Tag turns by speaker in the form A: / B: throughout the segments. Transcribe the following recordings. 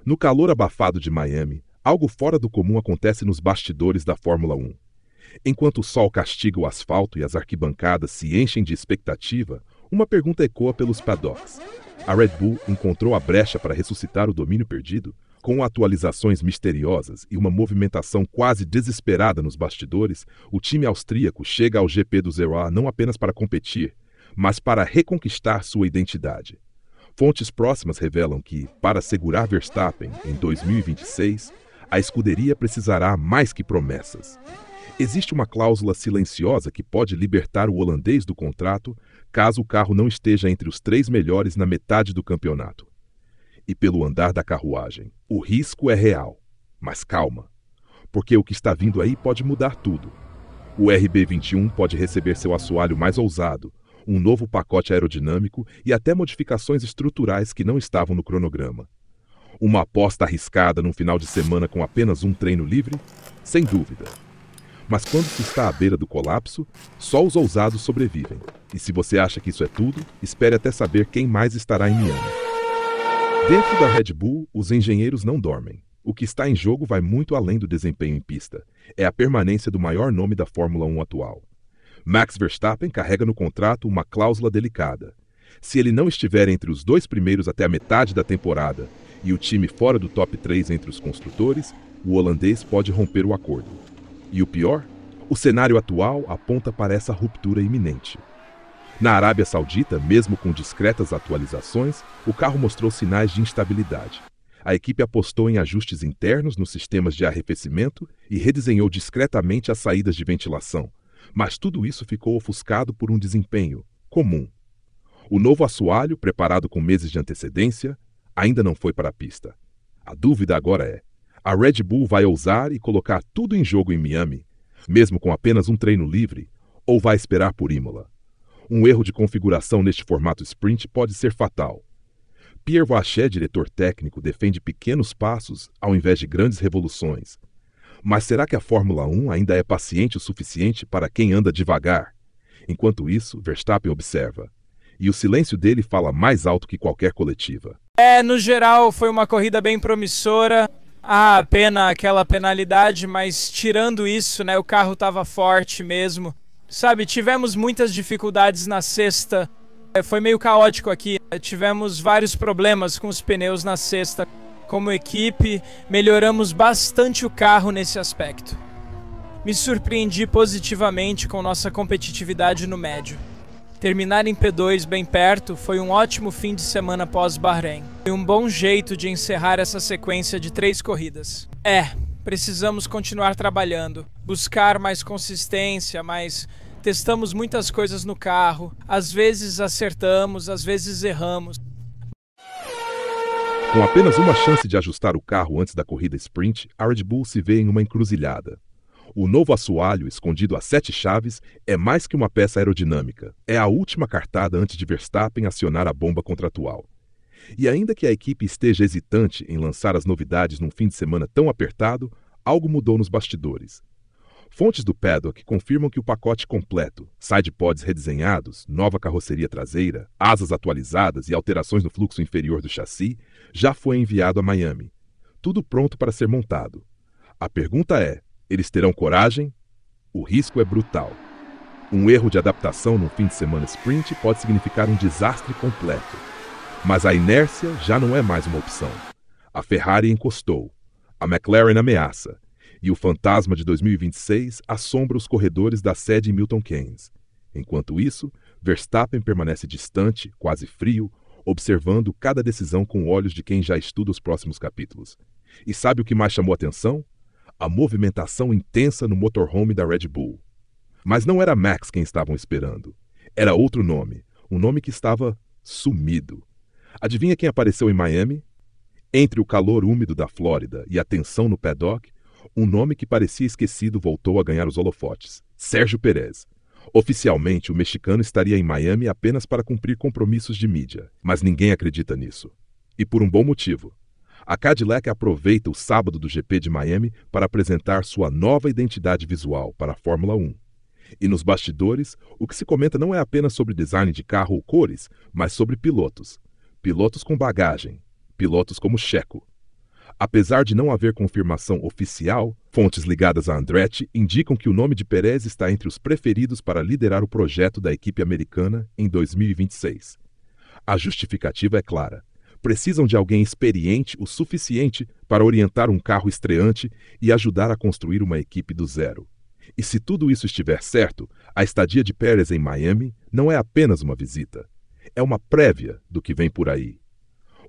A: No calor abafado de Miami, algo fora do comum acontece nos bastidores da Fórmula 1. Enquanto o sol castiga o asfalto e as arquibancadas se enchem de expectativa, uma pergunta ecoa pelos paddocks. A Red Bull encontrou a brecha para ressuscitar o domínio perdido? Com atualizações misteriosas e uma movimentação quase desesperada nos bastidores, o time austríaco chega ao GP do Zero não apenas para competir, mas para reconquistar sua identidade. Fontes próximas revelam que, para segurar Verstappen em 2026, a escuderia precisará mais que promessas. Existe uma cláusula silenciosa que pode libertar o holandês do contrato caso o carro não esteja entre os 3 melhores na metade do campeonato. E pelo andar da carruagem, o risco é real. Mas calma, porque o que está vindo aí pode mudar tudo. O RB21 pode receber seu assoalho mais ousado, um novo pacote aerodinâmico e até modificações estruturais que não estavam no cronograma. Uma aposta arriscada num final de semana com apenas um treino livre? Sem dúvida. Mas quando se está à beira do colapso, só os ousados sobrevivem. E se você acha que isso é tudo, espere até saber quem mais estará em Miami. Dentro da Red Bull, os engenheiros não dormem. O que está em jogo vai muito além do desempenho em pista. É a permanência do maior nome da Fórmula 1 atual. Max Verstappen carrega no contrato uma cláusula delicada. Se ele não estiver entre os 2 primeiros até a metade da temporada e o time fora do top 3 entre os construtores, o holandês pode romper o acordo. E o pior? O cenário atual aponta para essa ruptura iminente. Na Arábia Saudita, mesmo com discretas atualizações, o carro mostrou sinais de instabilidade. A equipe apostou em ajustes internos nos sistemas de arrefecimento e redesenhou discretamente as saídas de ventilação, mas tudo isso ficou ofuscado por um desempenho comum. O novo assoalho, preparado com meses de antecedência, ainda não foi para a pista. A dúvida agora é: a Red Bull vai ousar e colocar tudo em jogo em Miami, mesmo com apenas um treino livre, ou vai esperar por Imola? Um erro de configuração neste formato sprint pode ser fatal. Pierre Vachet, diretor técnico, defende pequenos passos ao invés de grandes revoluções. Mas será que a Fórmula 1 ainda é paciente o suficiente para quem anda devagar? Enquanto isso, Verstappen observa. E o silêncio dele fala mais alto que qualquer coletiva.
B: No geral, foi uma corrida bem promissora. Pena aquela penalidade, mas tirando isso, o carro estava forte mesmo. Sabe, tivemos muitas dificuldades na sexta, foi meio caótico aqui, tivemos vários problemas com os pneus na sexta. Como equipe, melhoramos bastante o carro nesse aspecto. Me surpreendi positivamente com nossa competitividade no médio. Terminar em P2 bem perto foi um ótimo fim de semana pós-Bahrein. Foi um bom jeito de encerrar essa sequência de 3 corridas. Precisamos continuar trabalhando, buscar mais consistência, mas testamos muitas coisas no carro. Às vezes acertamos, às vezes erramos.
A: Com apenas uma chance de ajustar o carro antes da corrida sprint, a Red Bull se vê em uma encruzilhada. O novo assoalho, escondido a 7 chaves, é mais que uma peça aerodinâmica. É a última cartada antes de Verstappen acionar a bomba contratual. E ainda que a equipe esteja hesitante em lançar as novidades num fim de semana tão apertado, algo mudou nos bastidores. Fontes do paddock confirmam que o pacote completo, sidepods redesenhados, nova carroceria traseira, asas atualizadas e alterações no fluxo inferior do chassi, já foi enviado a Miami. Tudo pronto para ser montado. A pergunta é: eles terão coragem? O risco é brutal. Um erro de adaptação num fim de semana sprint pode significar um desastre completo. Mas a inércia já não é mais uma opção. A Ferrari encostou, a McLaren ameaça, e o fantasma de 2026 assombra os corredores da sede em Milton Keynes. Enquanto isso, Verstappen permanece distante, quase frio, observando cada decisão com olhos de quem já estuda os próximos capítulos. E sabe o que mais chamou atenção? A movimentação intensa no motorhome da Red Bull. Mas não era Max quem estavam esperando. Era outro nome, um nome que estava sumido. Adivinha quem apareceu em Miami? Entre o calor úmido da Flórida e a tensão no paddock, um nome que parecia esquecido voltou a ganhar os holofotes: Sérgio Pérez. Oficialmente, o mexicano estaria em Miami apenas para cumprir compromissos de mídia, mas ninguém acredita nisso. E por um bom motivo. A Cadillac aproveita o sábado do GP de Miami para apresentar sua nova identidade visual para a Fórmula 1. E nos bastidores, o que se comenta não é apenas sobre design de carro ou cores, mas sobre pilotos. Pilotos com bagagem. Pilotos como Checo. Apesar de não haver confirmação oficial, fontes ligadas a Andretti indicam que o nome de Pérez está entre os preferidos para liderar o projeto da equipe americana em 2026. A justificativa é clara. Precisam de alguém experiente o suficiente para orientar um carro estreante e ajudar a construir uma equipe do zero. E se tudo isso estiver certo, a estadia de Pérez em Miami não é apenas uma visita. É uma prévia do que vem por aí.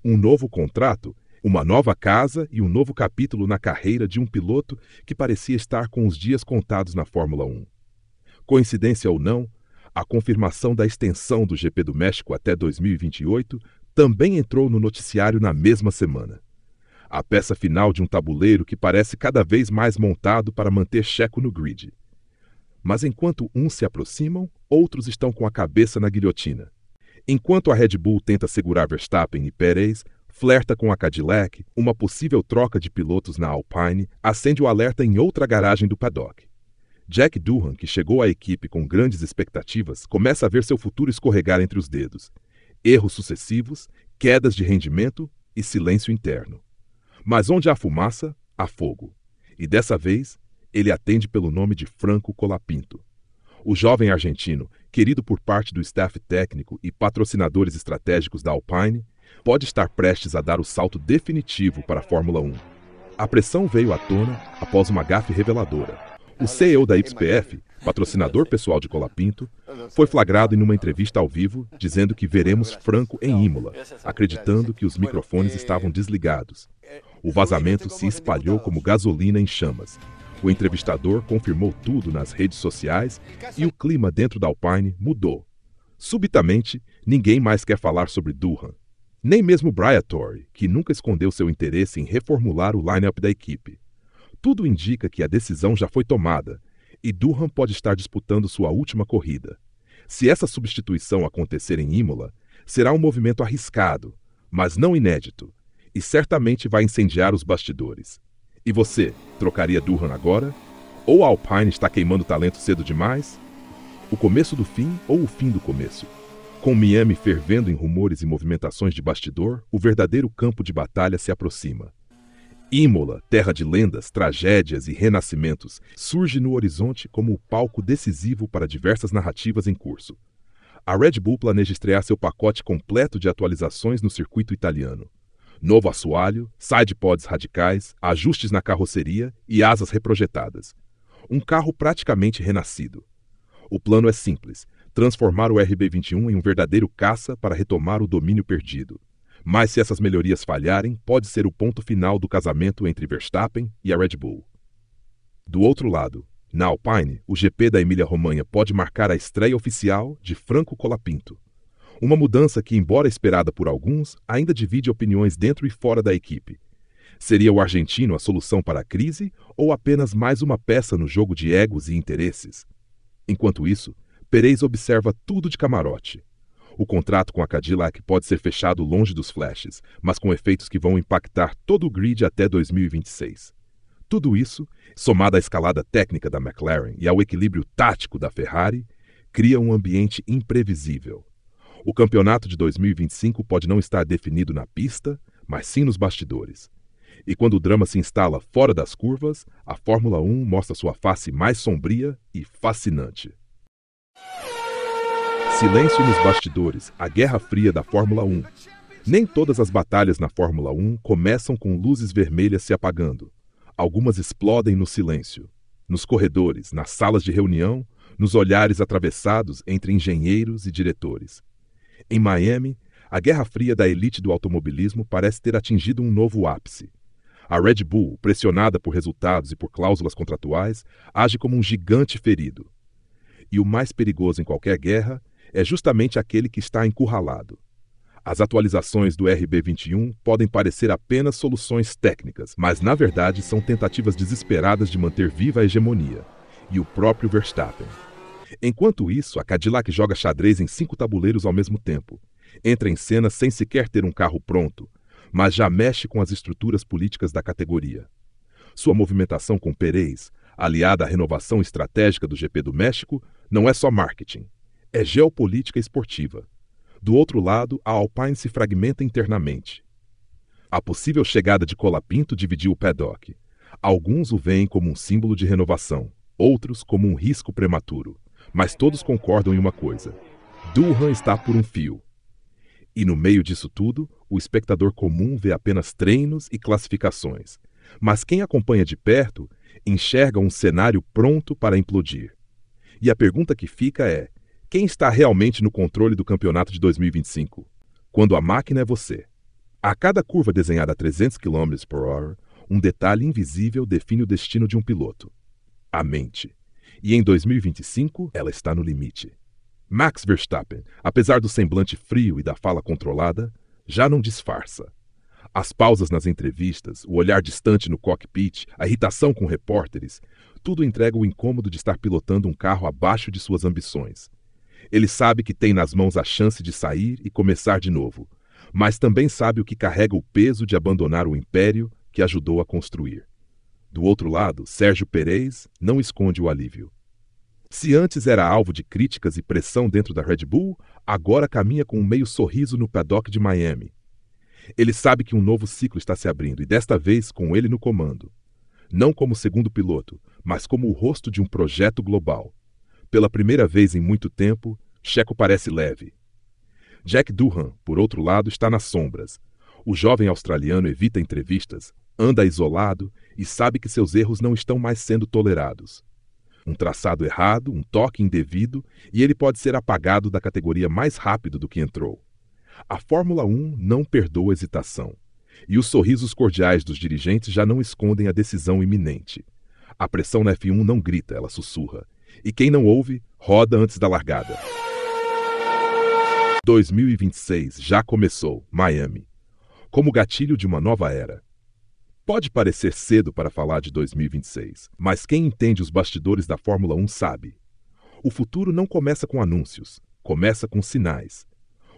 A: Um novo contrato, uma nova casa e um novo capítulo na carreira de um piloto que parecia estar com os dias contados na Fórmula 1. Coincidência ou não, a confirmação da extensão do GP do México até 2028 também entrou no noticiário na mesma semana. A peça final de um tabuleiro que parece cada vez mais montado para manter Checo no grid. Mas enquanto uns se aproximam, outros estão com a cabeça na guilhotina. Enquanto a Red Bull tenta segurar Verstappen e Pérez, flerta com a Cadillac, uma possível troca de pilotos na Alpine acende o alerta em outra garagem do paddock. Jack Doohan, que chegou à equipe com grandes expectativas, começa a ver seu futuro escorregar entre os dedos. Erros sucessivos, quedas de rendimento e silêncio interno. Mas onde há fumaça, há fogo. E dessa vez, ele atende pelo nome de Franco Colapinto. O jovem argentino, querido por parte do staff técnico e patrocinadores estratégicos da Alpine, pode estar prestes a dar o salto definitivo para a Fórmula 1. A pressão veio à tona após uma gafe reveladora. O CEO da YPF, patrocinador pessoal de Colapinto, foi flagrado em uma entrevista ao vivo dizendo que veremos Franco em Imola, acreditando que os microfones estavam desligados. O vazamento se espalhou como gasolina em chamas. O entrevistador confirmou tudo nas redes sociais e o clima dentro da Alpine mudou. Subitamente, ninguém mais quer falar sobre Doohan. Nem mesmo Briatore, que nunca escondeu seu interesse em reformular o line-up da equipe. Tudo indica que a decisão já foi tomada e Doohan pode estar disputando sua última corrida. Se essa substituição acontecer em Imola, será um movimento arriscado, mas não inédito, e certamente vai incendiar os bastidores. E você, trocaria Doohan agora? Ou a Alpine está queimando talento cedo demais? O começo do fim ou o fim do começo? Com Miami fervendo em rumores e movimentações de bastidor, o verdadeiro campo de batalha se aproxima. Imola, terra de lendas, tragédias e renascimentos, surge no horizonte como o palco decisivo para diversas narrativas em curso. A Red Bull planeja estrear seu pacote completo de atualizações no circuito italiano. Novo assoalho, sidepods radicais, ajustes na carroceria e asas reprojetadas. Um carro praticamente renascido. O plano é simples, transformar o RB21 em um verdadeiro caça para retomar o domínio perdido. Mas se essas melhorias falharem, pode ser o ponto final do casamento entre Verstappen e a Red Bull. Do outro lado, na Alpine, o GP da Emília-Romanha pode marcar a estreia oficial de Franco Colapinto. Uma mudança que, embora esperada por alguns, ainda divide opiniões dentro e fora da equipe. Seria o argentino a solução para a crise ou apenas mais uma peça no jogo de egos e interesses? Enquanto isso, Pérez observa tudo de camarote. O contrato com a Cadillac pode ser fechado longe dos flashes, mas com efeitos que vão impactar todo o grid até 2026. Tudo isso, somado à escalada técnica da McLaren e ao equilíbrio tático da Ferrari, cria um ambiente imprevisível. O campeonato de 2025 pode não estar definido na pista, mas sim nos bastidores. E quando o drama se instala fora das curvas, a Fórmula 1 mostra sua face mais sombria e fascinante. Silêncio nos bastidores, a Guerra Fria da Fórmula 1. Nem todas as batalhas na Fórmula 1 começam com luzes vermelhas se apagando. Algumas explodem no silêncio. Nos corredores, nas salas de reunião, nos olhares atravessados entre engenheiros e diretores. Em Miami, a Guerra Fria da elite do automobilismo parece ter atingido um novo ápice. A Red Bull, pressionada por resultados e por cláusulas contratuais, age como um gigante ferido. E o mais perigoso em qualquer guerra é justamente aquele que está encurralado. As atualizações do RB21 podem parecer apenas soluções técnicas, mas na verdade são tentativas desesperadas de manter viva a hegemonia, e o próprio Verstappen. Enquanto isso, a Cadillac joga xadrez em 5 tabuleiros ao mesmo tempo. Entra em cena sem sequer ter um carro pronto, mas já mexe com as estruturas políticas da categoria. Sua movimentação com Pérez, aliada à renovação estratégica do GP do México, não é só marketing, é geopolítica esportiva. Do outro lado, a Alpine se fragmenta internamente. A possível chegada de Colapinto dividiu o paddock. Alguns o veem como um símbolo de renovação, outros como um risco prematuro. Mas todos concordam em uma coisa: Durham está por um fio. E no meio disso tudo, o espectador comum vê apenas treinos e classificações. Mas quem acompanha de perto enxerga um cenário pronto para implodir. E a pergunta que fica é: quem está realmente no controle do campeonato de 2025? Quando a máquina é você. A cada curva desenhada a 300 km/h, um detalhe invisível define o destino de um piloto: a mente. E em 2025, ela está no limite. Max Verstappen, apesar do semblante frio e da fala controlada, já não disfarça. As pausas nas entrevistas, o olhar distante no cockpit, a irritação com repórteres, tudo entrega o incômodo de estar pilotando um carro abaixo de suas ambições. Ele sabe que tem nas mãos a chance de sair e começar de novo, mas também sabe o que carrega o peso de abandonar o império que ajudou a construir. Do outro lado, Sérgio Pérez não esconde o alívio. Se antes era alvo de críticas e pressão dentro da Red Bull, agora caminha com um meio sorriso no paddock de Miami. Ele sabe que um novo ciclo está se abrindo e desta vez com ele no comando. Não como segundo piloto, mas como o rosto de um projeto global. Pela primeira vez em muito tempo, Checo parece leve. Jack Durham, por outro lado, está nas sombras. O jovem australiano evita entrevistas, anda isolado e sabe que seus erros não estão mais sendo tolerados. Um traçado errado, um toque indevido, e ele pode ser apagado da categoria mais rápido do que entrou. A Fórmula 1 não perdoa hesitação. E os sorrisos cordiais dos dirigentes já não escondem a decisão iminente. A pressão na F1 não grita, ela sussurra. E quem não ouve, roda antes da largada. 2026 já começou, Miami. Como gatilho de uma nova era. Pode parecer cedo para falar de 2026, mas quem entende os bastidores da Fórmula 1 sabe. O futuro não começa com anúncios, começa com sinais.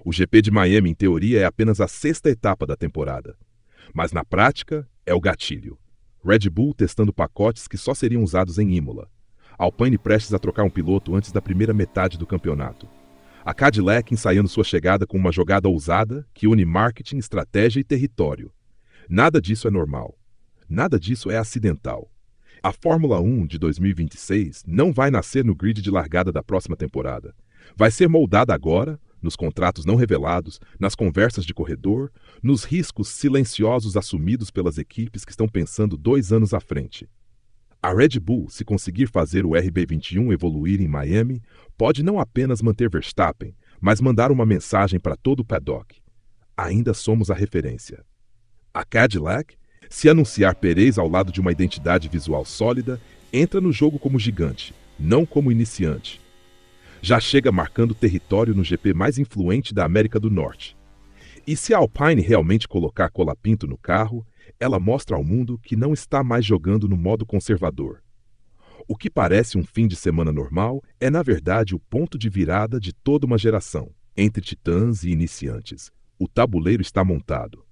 A: O GP de Miami, em teoria, é apenas a 6ª etapa da temporada. Mas na prática, é o gatilho. Red Bull testando pacotes que só seriam usados em Imola. Alpine prestes a trocar um piloto antes da primeira metade do campeonato. A Cadillac ensaiando sua chegada com uma jogada ousada que une marketing, estratégia e território. Nada disso é normal. Nada disso é acidental. A Fórmula 1 de 2026 não vai nascer no grid de largada da próxima temporada. Vai ser moldada agora, nos contratos não revelados, nas conversas de corredor, nos riscos silenciosos assumidos pelas equipes que estão pensando 2 anos à frente. A Red Bull, se conseguir fazer o RB21 evoluir em Miami, pode não apenas manter Verstappen, mas mandar uma mensagem para todo o paddock. Ainda somos a referência. A Cadillac, se anunciar Pérez ao lado de uma identidade visual sólida, entra no jogo como gigante, não como iniciante. Já chega marcando território no GP mais influente da América do Norte. E se a Alpine realmente colocar Colapinto no carro, ela mostra ao mundo que não está mais jogando no modo conservador. O que parece um fim de semana normal é, na verdade, o ponto de virada de toda uma geração, entre titãs e iniciantes. O tabuleiro está montado.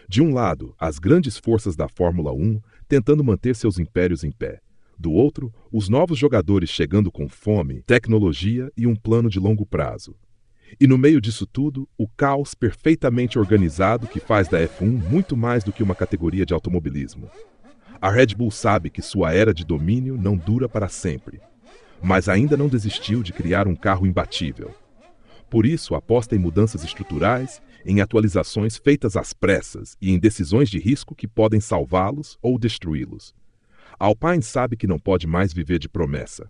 A: De um lado, as grandes forças da Fórmula 1 tentando manter seus impérios em pé. Do outro, os novos jogadores chegando com fome, tecnologia e um plano de longo prazo. E no meio disso tudo, o caos perfeitamente organizado que faz da F1 muito mais do que uma categoria de automobilismo. A Red Bull sabe que sua era de domínio não dura para sempre, mas ainda não desistiu de criar um carro imbatível. Por isso, aposta em mudanças estruturais, em atualizações feitas às pressas e em decisões de risco que podem salvá-los ou destruí-los. A Alpine sabe que não pode mais viver de promessa.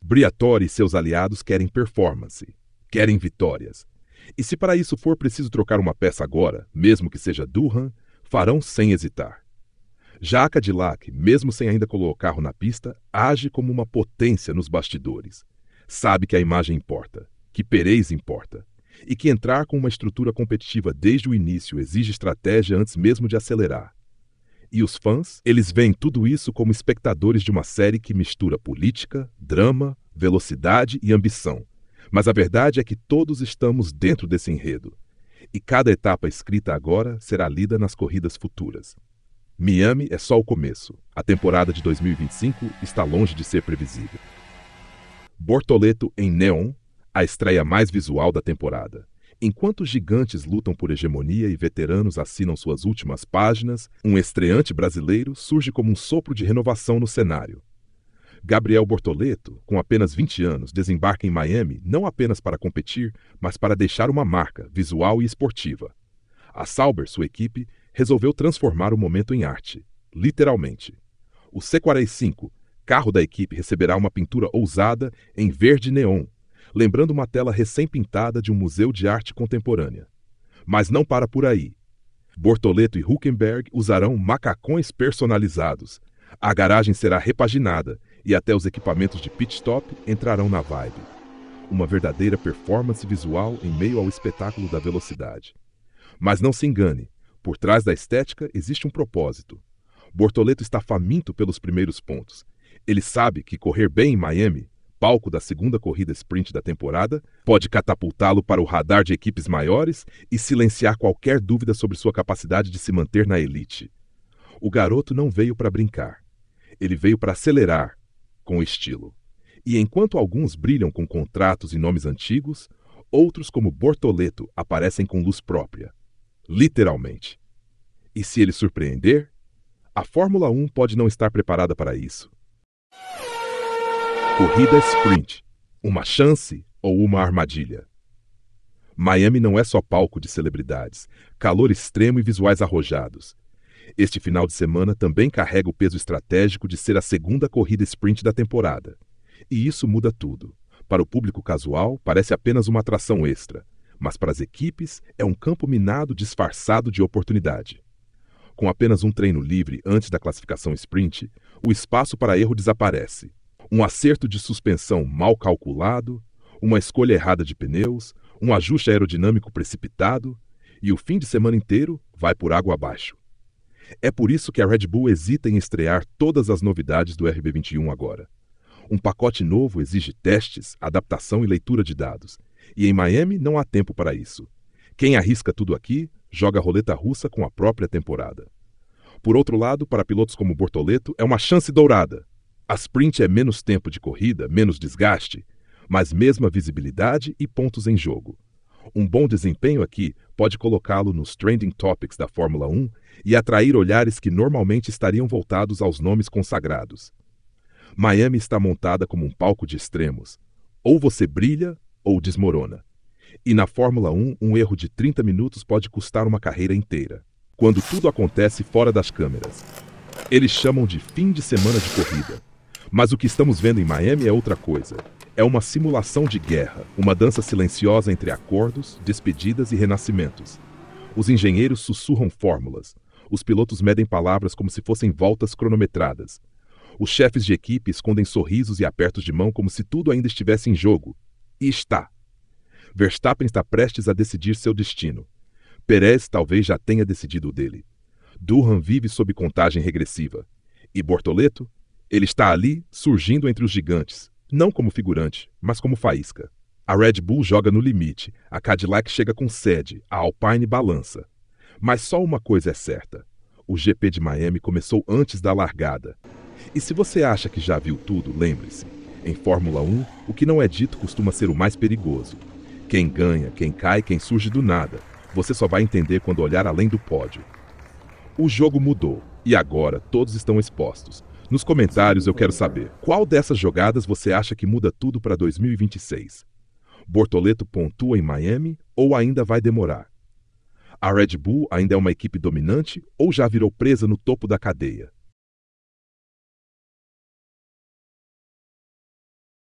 A: Briatore e seus aliados querem performance, querem vitórias. E se para isso for preciso trocar uma peça agora, mesmo que seja Durham, farão sem hesitar. Já a Cadillac, mesmo sem ainda colocar o carro na pista, age como uma potência nos bastidores. Sabe que a imagem importa, que Pérez importa, e que entrar com uma estrutura competitiva desde o início exige estratégia antes mesmo de acelerar. E os fãs, eles veem tudo isso como espectadores de uma série que mistura política, drama, velocidade e ambição. Mas a verdade é que todos estamos dentro desse enredo. E cada etapa escrita agora será lida nas corridas futuras. Miami é só o começo. A temporada de 2025 está longe de ser previsível. Bortoleto em neon, a estreia mais visual da temporada. Enquanto gigantes lutam por hegemonia e veteranos assinam suas últimas páginas, um estreante brasileiro surge como um sopro de renovação no cenário. Gabriel Bortoleto, com apenas 20 anos, desembarca em Miami não apenas para competir, mas para deixar uma marca visual e esportiva. A Sauber, sua equipe, resolveu transformar o momento em arte, literalmente. O C45, carro da equipe, receberá uma pintura ousada em verde neon, lembrando uma tela recém-pintada de um museu de arte contemporânea. Mas não para por aí. Bortoleto e Hülkenberg usarão macacões personalizados. A garagem será repaginada e até os equipamentos de pit stop entrarão na vibe. Uma verdadeira performance visual em meio ao espetáculo da velocidade. Mas não se engane, por trás da estética existe um propósito. Bortoleto está faminto pelos primeiros pontos. Ele sabe que correr bem em Miami, palco da segunda corrida sprint da temporada, pode catapultá-lo para o radar de equipes maiores e silenciar qualquer dúvida sobre sua capacidade de se manter na elite. O garoto não veio para brincar. Ele veio para acelerar, com estilo. E enquanto alguns brilham com contratos e nomes antigos, outros como Bortoleto aparecem com luz própria. Literalmente. E se ele surpreender, a Fórmula 1 pode não estar preparada para isso. Corrida sprint. Uma chance ou uma armadilha? Miami não é só palco de celebridades, calor extremo e visuais arrojados. Este final de semana também carrega o peso estratégico de ser a segunda corrida sprint da temporada. E isso muda tudo. Para o público casual, parece apenas uma atração extra, mas para as equipes é um campo minado disfarçado de oportunidade. Com apenas um treino livre antes da classificação sprint, o espaço para erro desaparece. Um acerto de suspensão mal calculado, uma escolha errada de pneus, um ajuste aerodinâmico precipitado, e o fim de semana inteiro vai por água abaixo. É por isso que a Red Bull hesita em estrear todas as novidades do RB21 agora. Um pacote novo exige testes, adaptação e leitura de dados. E em Miami não há tempo para isso. Quem arrisca tudo aqui, joga a roleta russa com a própria temporada. Por outro lado, para pilotos como Bortoleto, é uma chance dourada. A sprint é menos tempo de corrida, menos desgaste, mas mesma visibilidade e pontos em jogo. Um bom desempenho aqui pode colocá-lo nos trending topics da Fórmula 1 e atrair olhares que normalmente estariam voltados aos nomes consagrados. Miami está montada como um palco de extremos. Ou você brilha ou desmorona. E na Fórmula 1, um erro de 30 minutos pode custar uma carreira inteira. Quando tudo acontece fora das câmeras. Eles chamam de fim de semana de corrida. Mas o que estamos vendo em Miami é outra coisa. É uma simulação de guerra, uma dança silenciosa entre acordos, despedidas e renascimentos. Os engenheiros sussurram fórmulas. Os pilotos medem palavras como se fossem voltas cronometradas. Os chefes de equipe escondem sorrisos e apertos de mão como se tudo ainda estivesse em jogo. E está. Verstappen está prestes a decidir seu destino. Pérez talvez já tenha decidido o dele. Durham vive sob contagem regressiva. E Bortoleto? Ele está ali, surgindo entre os gigantes. Não como figurante, mas como faísca. A Red Bull joga no limite, a Cadillac chega com sede, a Alpine balança. Mas só uma coisa é certa. O GP de Miami começou antes da largada. E se você acha que já viu tudo, lembre-se. Em Fórmula 1, o que não é dito costuma ser o mais perigoso. Quem ganha, quem cai, quem surge do nada. Você só vai entender quando olhar além do pódio. O jogo mudou, e agora todos estão expostos. Nos comentários eu quero saber, qual dessas jogadas você acha que muda tudo para 2026? Bortoleto pontua em Miami ou ainda vai demorar? A Red Bull ainda é uma equipe dominante ou já virou presa no topo da cadeia?